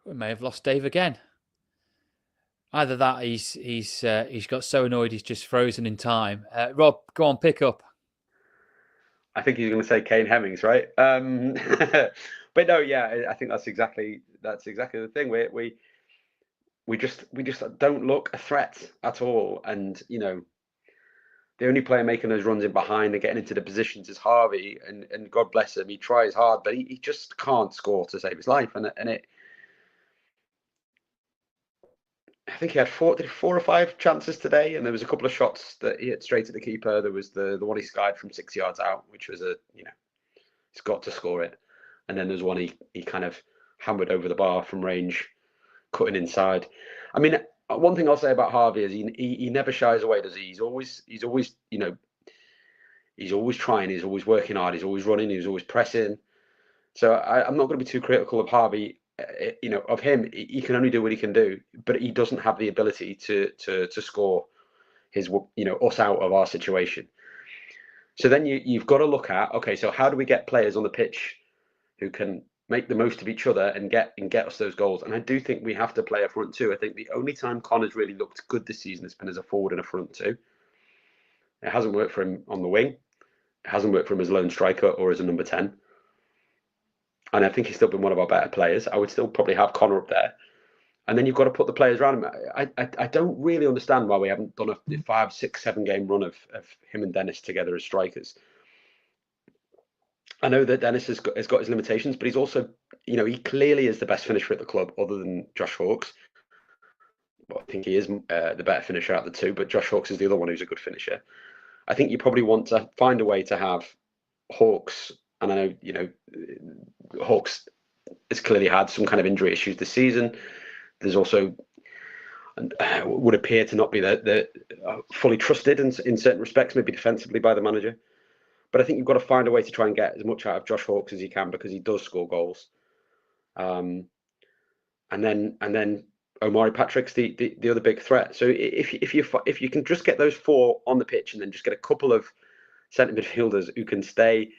S1: We may have lost Dave again. Either that, he's got so annoyed he's just frozen in time. Rob, go on, pick up.
S2: I think he's going to say Kane Hemmings, right? But no, yeah, I think that's exactly the thing. We just don't look a threat at all, and the only player making those runs in behind and getting into the positions is Harvey, and God bless him, he tries hard, but he just can't score to save his life, and it. I think he had 4 or 5 chances today, and there was a couple of shots that he hit straight at the keeper. There was the one he skied from 6 yards out, which was he's got to score it. And then there's one he kind of hammered over the bar from range, cutting inside. I mean, one thing I'll say about Harvey is he never shies away, does he? He's always he's always trying, he's always working hard, he's always running, he's always pressing. So I'm not going to be too critical of Harvey. Of him, he can only do what he can do, but he doesn't have the ability to score us out of our situation. So then you've got to look at, okay, so how do we get players on the pitch who can make the most of each other and get us those goals? And I do think we have to play a front two. I think the only time Connor's really looked good this season has been as a forward in a front two. It hasn't worked for him on the wing. It hasn't worked for him as a lone striker or as a number 10. And I think he's still been one of our better players. I would still probably have Connor up there. And then you've got to put the players around him. I don't really understand why we haven't done a 5, 6, 7 game run of him and Dennis together as strikers. I know that Dennis has got his limitations, but he's also, he clearly is the best finisher at the club other than Josh Hawkes. Well, I think he is the better finisher out of the two, but Josh Hawkes is the other one who's a good finisher. I think you probably want to find a way to have Hawkes, and I know, Hawkes has clearly had some kind of injury issues this season. There's also would appear to not be the fully trusted in certain respects, maybe defensively by the manager. But I think you've got to find a way to try and get as much out of Josh Hawkes as you can, because he does score goals. And then Omari Patrick's the other big threat. So if you can just get those 4 on the pitch, and then just get a couple of centre midfielders who can stay.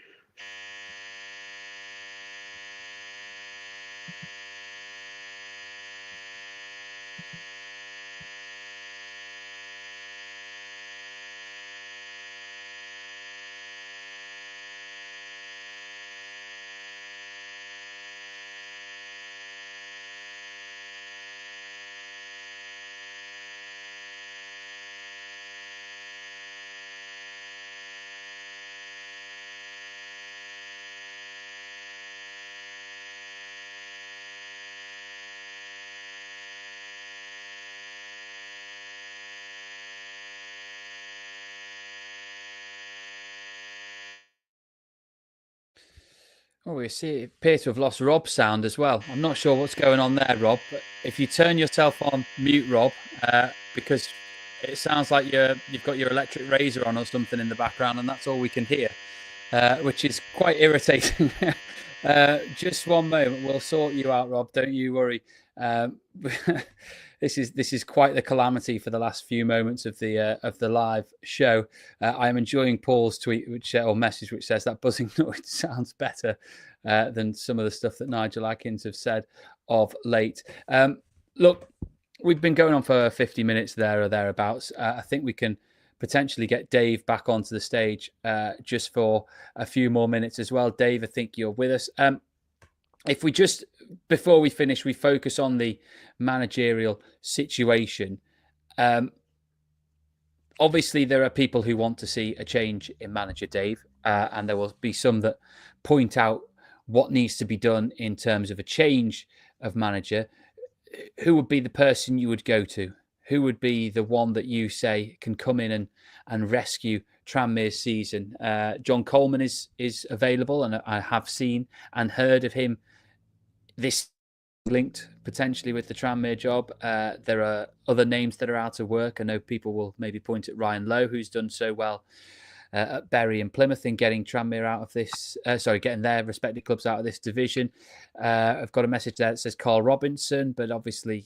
S1: Oh, we appear to have lost Rob's sound as well. I'm not sure what's going on there, Rob. But if you turn yourself on mute, Rob, because it sounds like you've got your electric razor on or something in the background, and that's all we can hear, which is quite irritating. Just one moment, we'll sort you out, Rob. Don't you worry. This is quite the calamity for the last few moments of the live show. I am enjoying Paul's tweet or message, which says that buzzing noise sounds better than some of the stuff that Nigel Adkins have said of late. Look, we've been going on for 50 minutes there or thereabouts. I think we can potentially get Dave back onto the stage just for a few more minutes as well. Dave, I think you're with us. If we just, before we finish, we focus on the managerial situation. Obviously, there are people who want to see a change in manager, Dave, and there will be some that point out what needs to be done in terms of a change of manager, who would be the person you would go to? Who would be the one that you say can come in and rescue Tranmere's season? John Coleman is available, and I have seen and heard of him this linked potentially with the Tranmere job. There are other names that are out of work. I know people will maybe point at Ryan Lowe, who's done so well at Bury and Plymouth in getting Tranmere out of this, getting their respective clubs out of this division. I've got a message there that says Carl Robinson, but obviously,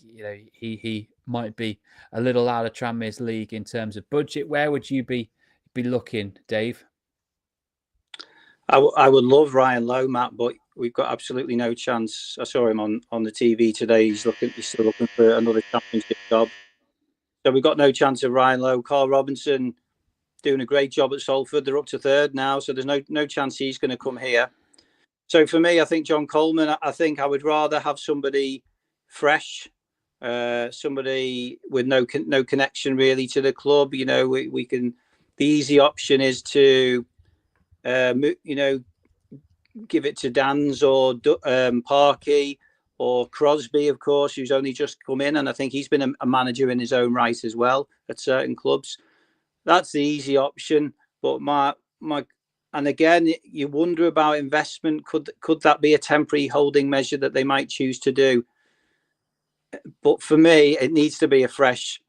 S1: he might be a little out of Tranmere's league in terms of budget. Where would you be looking, Dave?
S3: I would love Ryan Lowe, Matt, but we've got absolutely no chance. I saw him on the TV today. He's still looking for another championship job. So we've got no chance of Ryan Lowe. Carl Robinson doing a great job at Salford. They're up to third now, so there's no chance he's going to come here. So for me, I think John Coleman. I think I would rather have somebody fresh, somebody with no connection really to the club. We can. The easy option is to, give it to Dans or Parkey or Crosby, of course, who's only just come in, and I think he's been a manager in his own right as well at certain clubs. That's the easy option, but and again, you wonder about investment. Could that be a temporary holding measure that they might choose to do? But for me, it needs to be a fresh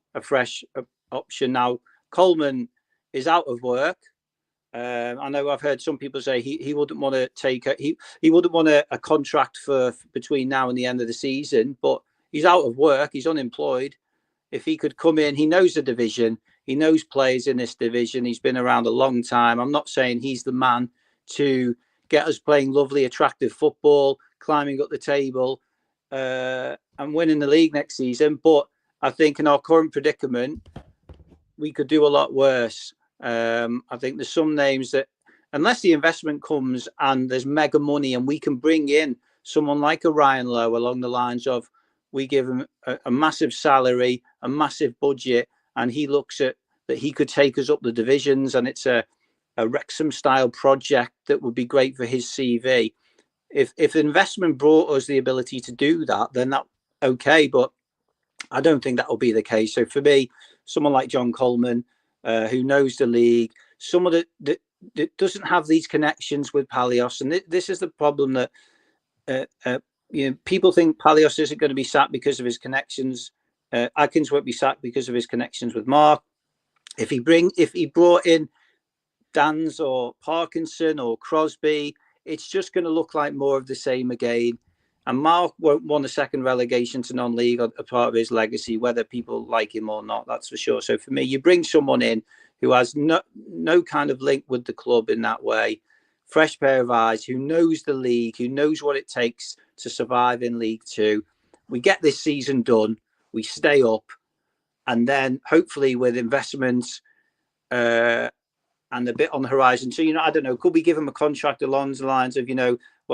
S3: option. Now, Coleman is out of work. I know I've heard some people say he wouldn't want to take he wouldn't want a contract for between now and the end of the season, but he's out of work. He's unemployed. If he could come in, he knows the division. He knows players in this division. He's been around a long time. I'm not saying he's the man to get us playing lovely, attractive football, climbing up the table, and winning the league next season. But I think in our current predicament, we could do a lot worse. I think there's some names that, unless the investment comes and there's mega money and we can bring in someone like a Ryan Lowe along the lines of, we give him a massive salary, a massive budget, and he looks at that he could take us up the divisions, and it's a Wrexham style project that would be great for his CV. If investment brought us the ability to do that, then that okay, but I don't think that will be the case. So for me, someone like John Coleman, who knows the league, someone that doesn't have these connections with Palios, and this is the problem that people think Palios isn't going to be sacked because of his connections. Atkins won't be sacked because of his connections with Mark. If he brought in Dans or Parkinson or Crosby, it's just going to look like more of the same again. And Mark won't want a second relegation to non-league as part of his legacy, whether people like him or not, that's for sure. So for me, you bring someone in who has no kind of link with the club in that way, fresh pair of eyes, who knows the league, who knows what it takes to survive in League Two. We get this season done, we stay up, and then hopefully with investments and a bit on the horizon. So, I don't know, could we give him a contract along the lines of,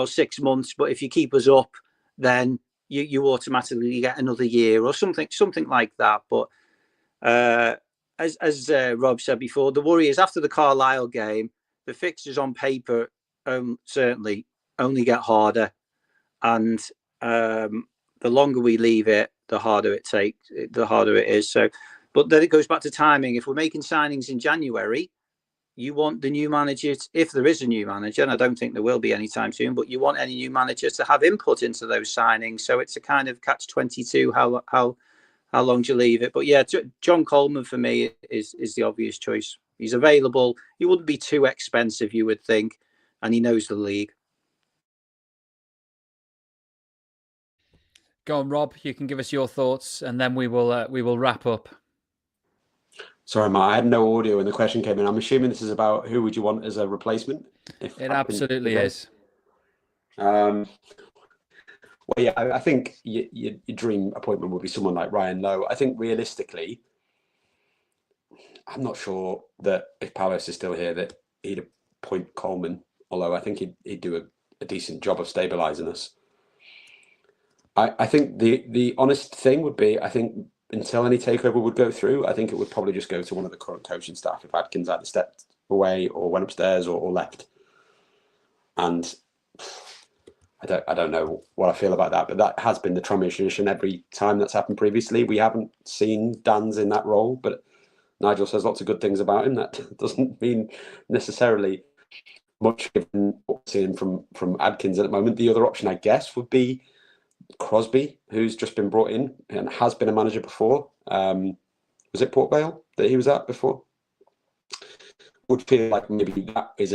S3: 6 months, but if you keep us up, then you automatically get another year or something like that. But as Rob said before, the worry is after the Carlisle game, the fixtures on paper certainly only get harder, and the longer we leave it, the harder it is. So, but then it goes back to timing. If we're making signings in January, you want the new manager, if there is a new manager, and I don't think there will be anytime soon, but you want any new managers to have input into those signings. So it's a kind of catch-22. How long do you leave it? But yeah, John Coleman for me is the obvious choice. He's available. He wouldn't be too expensive, you would think, and he knows the league.
S1: Go on, Rob. You can give us your thoughts, and then we will wrap up.
S2: Sorry, Matt, I had no audio when the question came in. I'm assuming this is about who would you want as a replacement?
S1: It absolutely is.
S2: Well, yeah, I think your dream appointment would be someone like Ryan Lowe. I think realistically, I'm not sure that if Palace is still here, that he'd appoint Coleman, although I think he'd do a decent job of stabilising us. I think the honest thing would be, I think until any takeover would go through, I think it would probably just go to one of the current coaching staff if Atkins either stepped away or went upstairs or left. And I don't know what I feel about that, but that has been the Tranmere tradition every time that's happened previously. We haven't seen Dan's in that role, but Nigel says lots of good things about him. That doesn't mean necessarily much given what we're seeing from Adkins at the moment. The other option, I guess, would be Crosby, who's just been brought in and has been a manager before. Was it Port Vale that he was at before? Would feel like maybe that is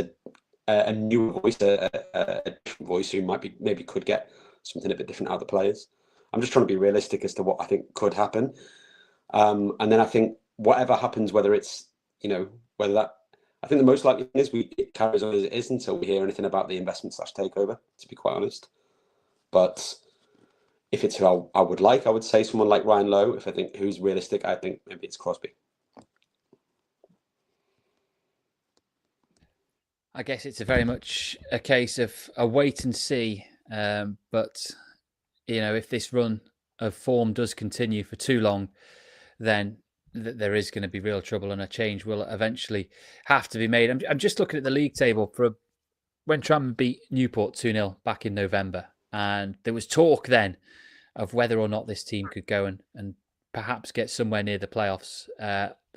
S2: a new voice, a different voice who maybe could get something a bit different out of the players. I'm just trying to be realistic as to what I think could happen. And then I think whatever happens, whether it's, whether that, I think the most likely thing is it carries on as it is until we hear anything about the investment / takeover, to be quite honest. But if it's who I would like, I would say someone like Ryan Lowe. If I think who's realistic, I think maybe it's Crosby.
S1: I guess it's very much a case of a wait and see. But, if this run of form does continue for too long, then there is going to be real trouble and a change will eventually have to be made. I'm just looking at the league table for when Tranmere beat Newport 2-0 back in November. And there was talk then of whether or not this team could go and perhaps get somewhere near the playoffs.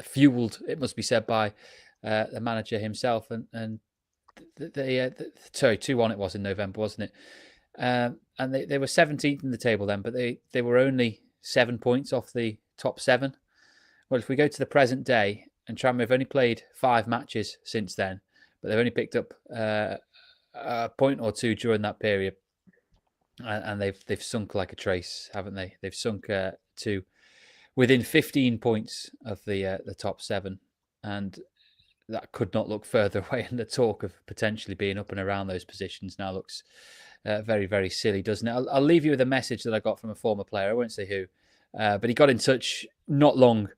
S1: Fueled, it must be said, by the manager himself. And sorry, 2-1 it was in November, wasn't it? And they were 17th in the table then, but they were only 7 points off the top 7. Well, if we go to the present day, and Tranmere have only played 5 matches since then, but they've only picked up a point or two during that period, and they've sunk like a trace, haven't they? They've sunk to within 15 points of the top 7, and that could not look further away. And the talk of potentially being up and around those positions now looks very, very silly, doesn't it? I'll leave you with a message that I got from a former player. I won't say who, but he got in touch not long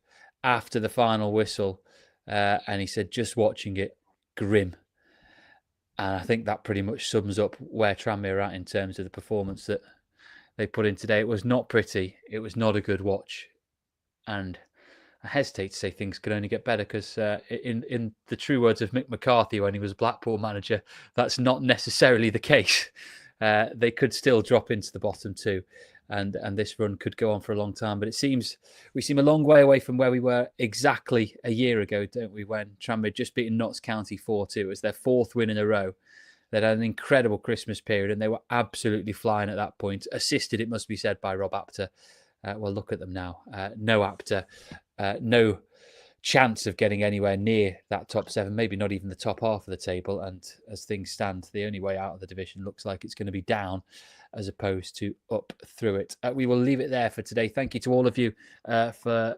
S1: after the final whistle, and he said, just watching it, grim. And I think that pretty much sums up where Tranmere are at in terms of the performance that they put in today. It was not pretty. It was not a good watch. And I hesitate to say things could only get better because in the true words of Mick McCarthy when he was Blackpool manager, that's not necessarily the case. They could still drop into the bottom 2. And this run could go on for a long time. But we seem a long way away from where we were exactly a year ago, don't we, when Tranmere had just beaten Notts County 4-2. It was their 4th win in a row. They had an incredible Christmas period, and they were absolutely flying at that point. Assisted, it must be said, by Rob Apter. Well, look at them now. No Apter, no chance of getting anywhere near that top 7, maybe not even the top half of the table. And as things stand, the only way out of the division looks like it's going to be down as opposed to up through it. We will leave it there for today. Thank you to all of you for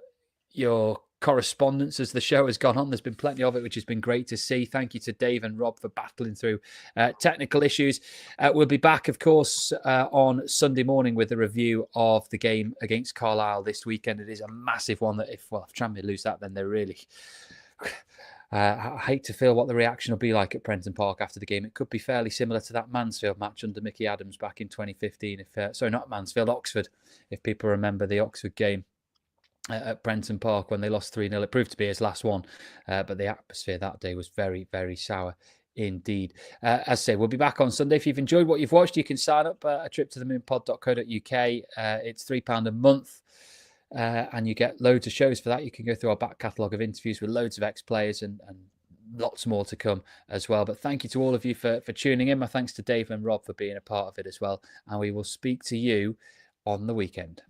S1: your correspondence as the show has gone on. There's been plenty of it, which has been great to see. Thank you to Dave and Rob for battling through technical issues. We'll be back, of course, on Sunday morning with a review of the game against Carlisle this weekend. It is a massive one that if Tranmere lose that, then they're really... I hate to feel what the reaction will be like at Prenton Park after the game. It could be fairly similar to that Mansfield match under Mickey Adams back in 2015. Sorry, not Mansfield, Oxford, if people remember the Oxford game at Prenton Park when they lost 3-0. It proved to be his last one, but the atmosphere that day was very, very sour indeed. As I say, we'll be back on Sunday. If you've enjoyed what you've watched, you can sign up at atriptothemoonpod.co.uk. It's £3 a month. And you get loads of shows for that. You can go through our back catalogue of interviews with loads of ex-players and lots more to come as well. But thank you to all of you for tuning in. My thanks to Dave and Rob for being a part of it as well. And we will speak to you on the weekend.